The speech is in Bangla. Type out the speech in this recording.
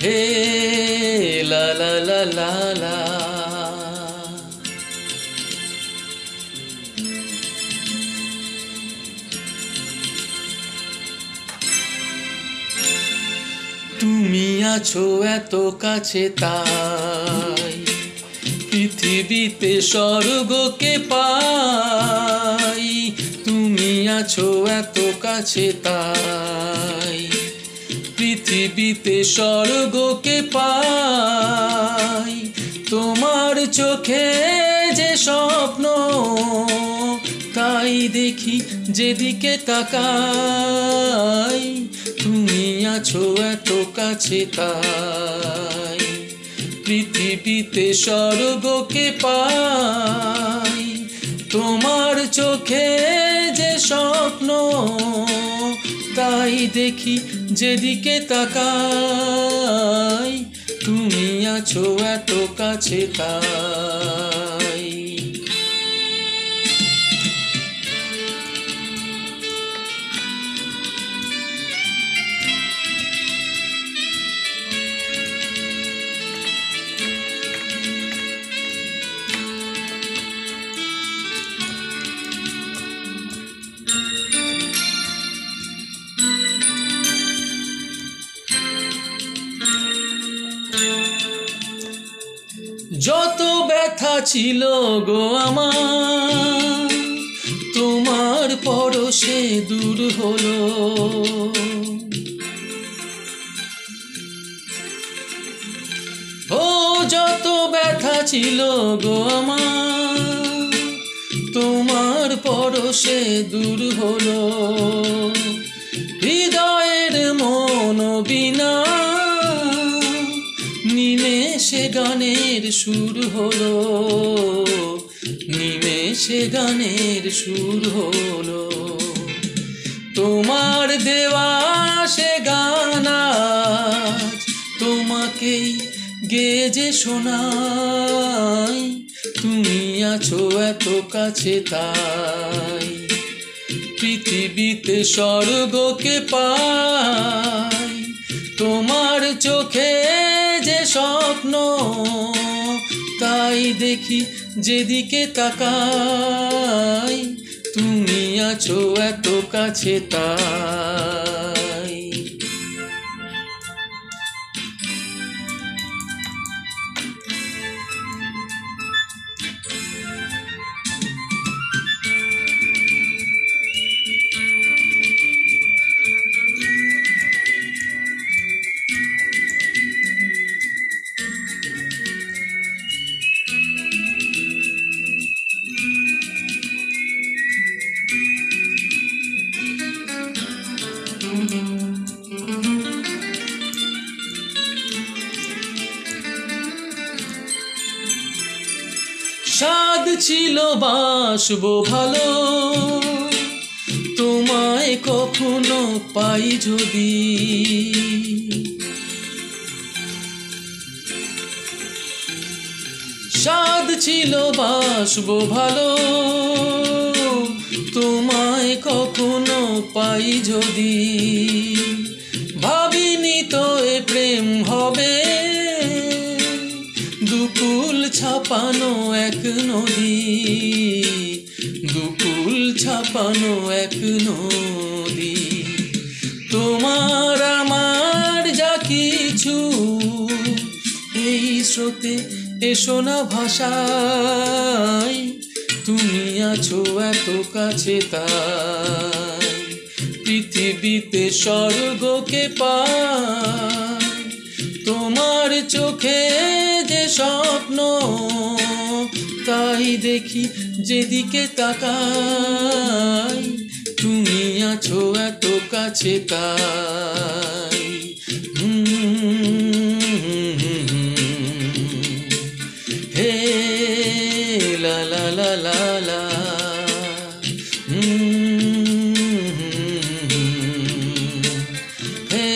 হে লা লা লা লা লা। তুমি আছো এত কাছে তাই পৃথিবীতে স্বর্গকে পাই। তুমি আছো এত কাছে তাই পৃথিবীতে স্বর্গকে পাই। তোমার চোখে যে স্বপ্ন তাই দেখি যেদিকে তাকাই। তুমি আছো এত কাছে তাই পৃথিবীতে স্বর্গকে পাই। তোমার চোখে যে স্বপ্ন তাই দেখি যেদিকে তাকাই। তুমি আছো এত কাছে তাই। যত ব্যথা ছিল গো আমার তোমার পরশে দূর হলো। ও যত ব্যথা ছিল গো আমার তোমার পরশে দূর হলো। হৃদয়ের মন বিনা নিমেষে গানের সুর হলো। নিমেষে গানের সুর হলো। তোমার দেওয়া সে গান আজ তোমাকেই গেয়ে যে শোনাই। তুমি আছো এত কাছে তাই পৃথিবীতে স্বর্গকে পাই। তোমার চোখে যে স্বপ্ন তাই দেখি যেদিকে তাকাই। তুমি আছো এত কাছে তাই। সাধ ছিল বাসবো ভালো তোমায় কখনো পাই যদি। সাধ ছিল বাসবো ভালো তোমায় কখনো পাই যদি। ভাবিনি তো এ প্রেম হবে দুকুল ছাপানো এক নদী। দুকুল ছাপানো এক নদী। তোমার আমার যা কিছু এই স্রোতে এসো না ভাষায়। তুমি আছো এত কাছে তাই পৃথিবীতে স্বর্গকে পাই। তোমার চোখে যে স্বপ্ন তাই দেখি যেদিকে তাকাই। তুমি আছো এত কাছে তাই। হে লা লা লা লা লা। হে